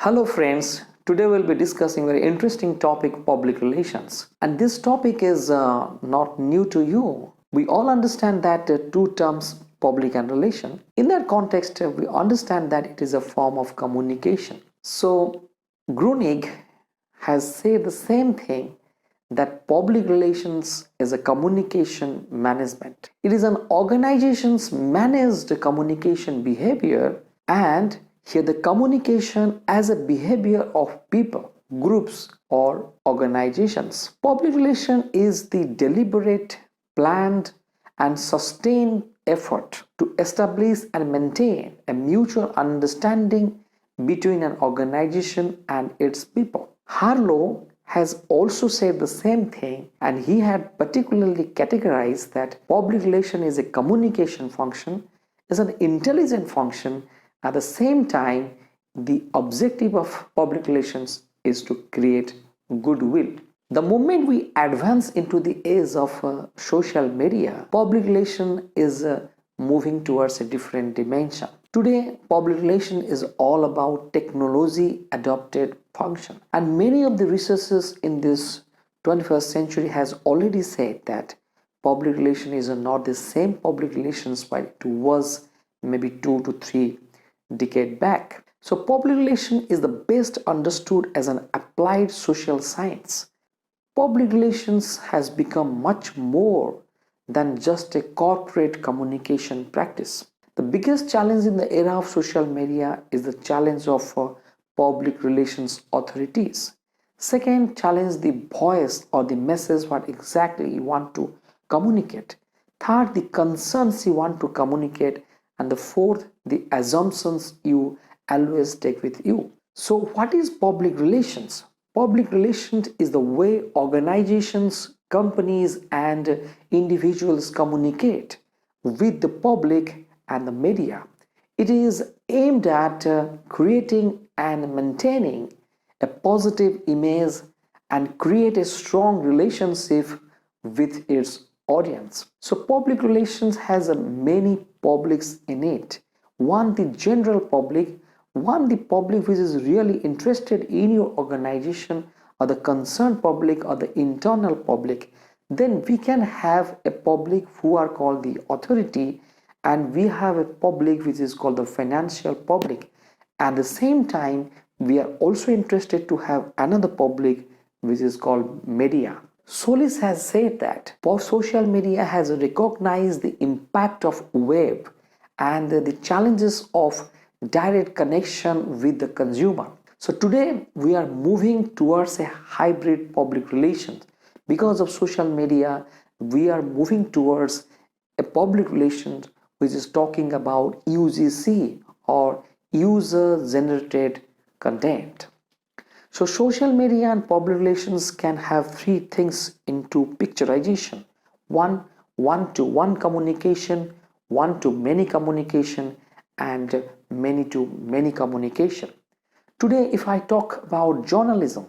Hello friends, today we'll be discussing a very interesting topic, public relations. And this topic is not new to you. We all understand that two terms, public and relation. In that context, we understand that it is a form of communication. So Grunig has said the same thing, that public relations is a communication management. It is an organization's managed communication behavior, and here the communication as a behavior of people, groups or organizations. Public relation is the deliberate, planned and sustained effort to establish and maintain a mutual understanding between an organization and its people. Harlow has also said the same thing, and he had particularly categorized that public relation is a communication function, is an intelligent function. At the same time, the objective of public relations is to create goodwill. The moment we advance into the age of social media, public relation is moving towards a different dimension. Today, public relation is all about technology adopted function, and many of the researchers in this 21st century has already said that public relation is not the same public relations while it was maybe 2 to 3 decades back. So public relation is the best understood as an applied social science. Public relations has become much more than just a corporate communication practice. The biggest challenge in the era of social media is the challenge of public relations authorities. Second, challenge the voice or the message what exactly you want to communicate. Third, the concerns you want to communicate. And the fourth, the assumptions you always take with you. So what is public relations? Public relations is the way organizations, companies and individuals communicate with the public and the media. It is aimed at creating and maintaining a positive image and create a strong relationship with its audience. So public relations has many publics in it. One, the general public. One, the public which is really interested in your organization, or the concerned public, or the internal public. Then we can have a public who are called the authority, and we have a public which is called the financial public. At the same time, we are also interested to have another public which is called media. Solis has said that social media has recognized the impact of web and the challenges of direct connection with the consumer. So today we are moving towards a hybrid public relations. Because of social media, we are moving towards a public relations which is talking about UGC, or user generated content. So social media and public relations can have three things into picturization. One-to-one communication, one-to-many communication, and many-to-many communication. Today, if I talk about journalism,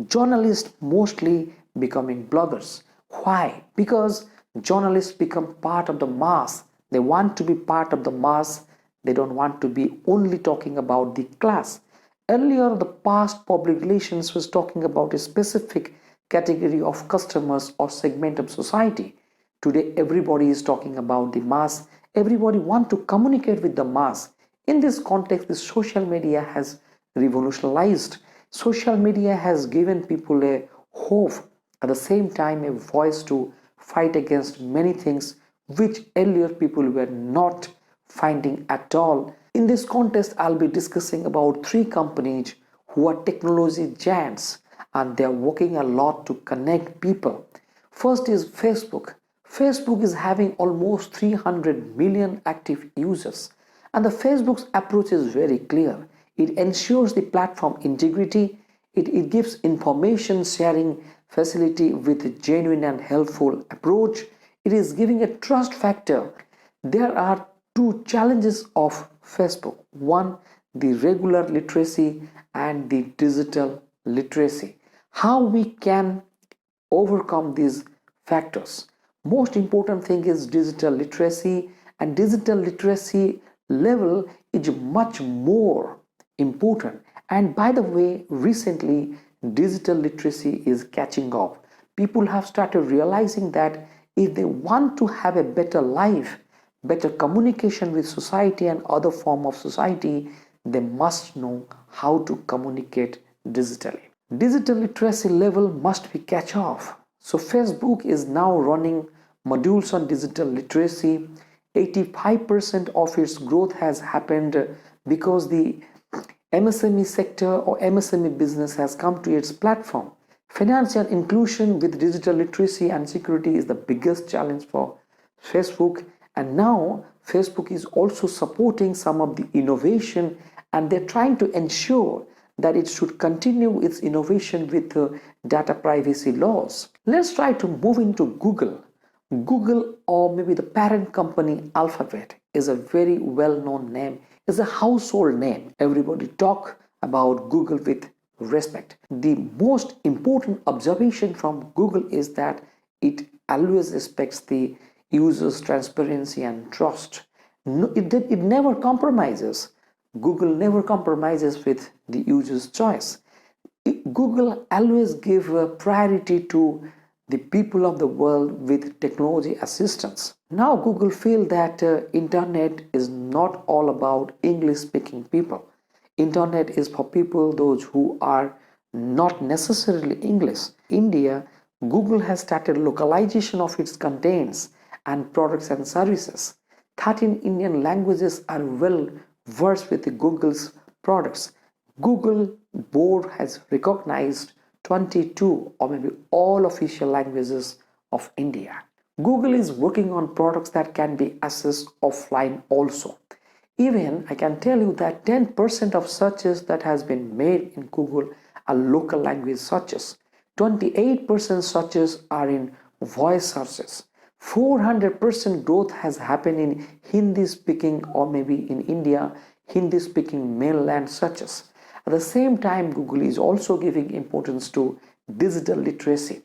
journalists mostly becoming bloggers. Why? Because journalists become part of the mass. They want to be part of the mass. They don't want to be only talking about the class. Earlier, the past public relations was talking about a specific category of customers or segment of society. Today, everybody is talking about the mass. Everybody wants to communicate with the mass. In this context, the social media has revolutionized. Social media has given people a hope, at the same time a voice to fight against many things which earlier people were not finding at all. In this context, I'll be discussing about 3 companies who are technology giants, and they are working a lot to connect people. First is Facebook. Facebook is having almost 300 million active users, and the Facebook's approach is very clear. It ensures the platform integrity. It gives information sharing facility with a genuine and helpful approach. It is giving a trust factor. There are 2 challenges of Facebook. One, the regular literacy and the digital literacy. How we can overcome these factors? Most important thing is digital literacy, and digital literacy level is much more important And by the way, recently digital literacy is catching up. People have started realizing that if they want to have a better life, better communication with society and other form of society, they must know how to communicate digitally. Digital literacy level must be catch up. So Facebook is now running modules on digital literacy. 85% of its growth has happened because the MSME sector or MSME business has come to its platform. Financial inclusion with digital literacy and security is the biggest challenge for Facebook, and now Facebook is also supporting some of the innovation, and they're trying to ensure that it should continue its innovation with data privacy laws. Let's try to move into Google. Google, or maybe the parent company Alphabet, is a very well-known name, is a household name. Everybody talk about Google with respect. The most important observation from Google is that it always respects the users' transparency and trust. No, it never compromises. Google never compromises with the user's choice. Google always give priority to the people of the world with technology assistance. Now Google feel that internet is not all about English speaking people. Internet is for people those who are not necessarily English. India, Google has started localization of its contents and products and services. 13 Indian languages are well versed with the Google's products. Google board has recognized 22 or maybe all official languages of India. Google is working on products that can be accessed offline also. Even I can tell you that 10% of searches that has been made in Google are local language searches. 28% searches are in voice searches. 400% growth has happened in Hindi speaking or maybe in India, Hindi speaking mainland searches. At the same time, Google is also giving importance to digital literacy.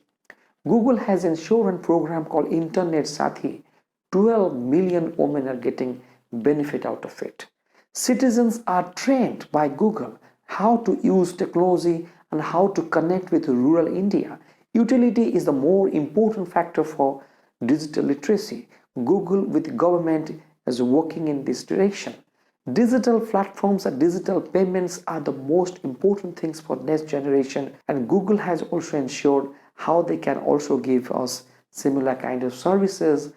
Google has an insurance program called Internet Sathi. 12 million women are getting benefit out of it. Citizens are trained by Google how to use technology and how to connect with rural India. Utility is the more important factor for digital literacy. Google with government is working in this direction. Digital platforms and digital payments are the most important things for next generation, and Google has also ensured how they can also give us similar kind of services.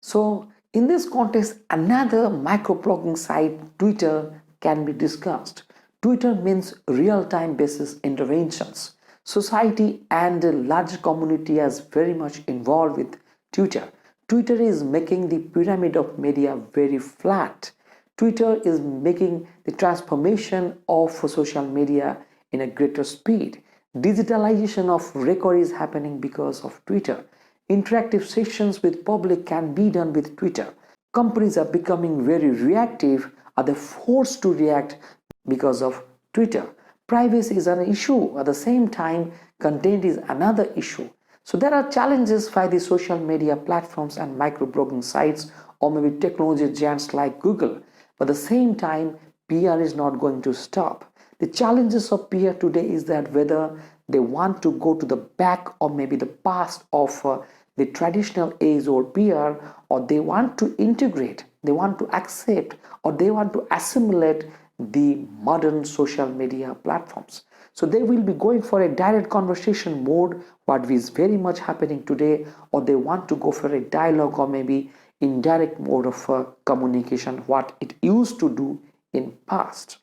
So in this context, another microblogging site, Twitter, can be discussed. Twitter means real-time basis interventions. Society and the larger community is very much involved with Twitter. Twitter is making the pyramid of media very flat. Twitter is making the transformation of social media in a greater speed. Digitalization of record is happening because of Twitter. Interactive sessions with public can be done with Twitter. Companies are becoming very reactive, are they forced to react because of Twitter. Privacy is an issue. At the same time, content is another issue. So there are challenges by the social media platforms and microblogging sites or maybe technology giants like Google. But at the same time, PR is not going to stop. The challenges of PR today is that whether they want to go to the back or maybe the past of the traditional age or PR, or they want to integrate, they want to accept, or they want to assimilate the modern social media platforms. So they will be going for a direct conversation mode, what is very much happening today, or they want to go for a dialogue or maybe indirect mode of communication, what it used to do in past.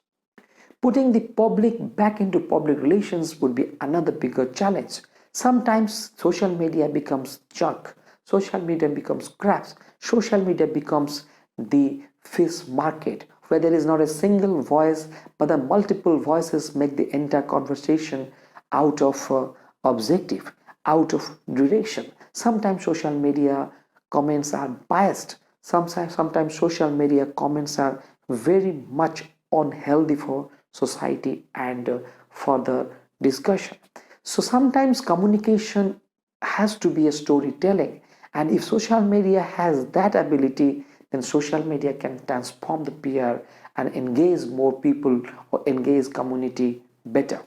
Putting the public back into public relations would be another bigger challenge. Sometimes social media becomes junk, social media becomes scraps, social media becomes the fish market where there is not a single voice but the multiple voices make the entire conversation out of objective, out of direction. Sometimes social media comments are biased. Sometimes social media comments are very much unhealthy for society and further discussion. So sometimes communication has to be a storytelling, and if social media has that ability, then social media can transform the PR and engage more people or engage community better.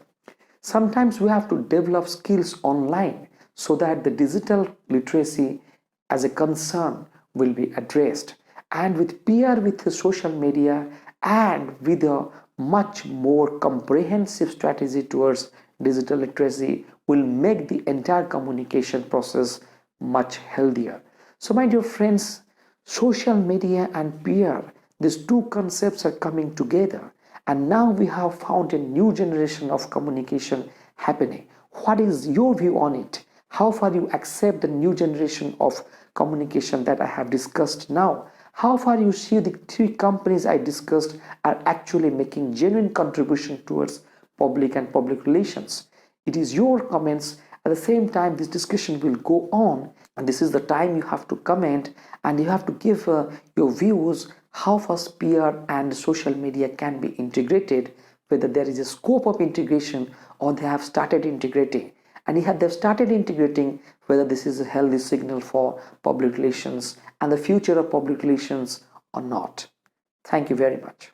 Sometimes we have to develop skills online so that the digital literacy as a concern will be addressed, and with peer with the social media and with a much more comprehensive strategy towards digital literacy will make the entire communication process much healthier. So my dear friends, social media and peer, these two concepts are coming together, and now we have found a new generation of communication happening. What is your view on it? How far you accept the new generation of communication that I have discussed now? How far you see the three companies I discussed are actually making genuine contribution towards public and public relations? It is your comments. At the same time, this discussion will go on, and this is the time you have to comment and you have to give your views how fast PR and social media can be integrated, whether there is a scope of integration or they have started integrating. And if they've started integrating, whether this is a healthy signal for public relations and the future of public relations or not. Thank you very much.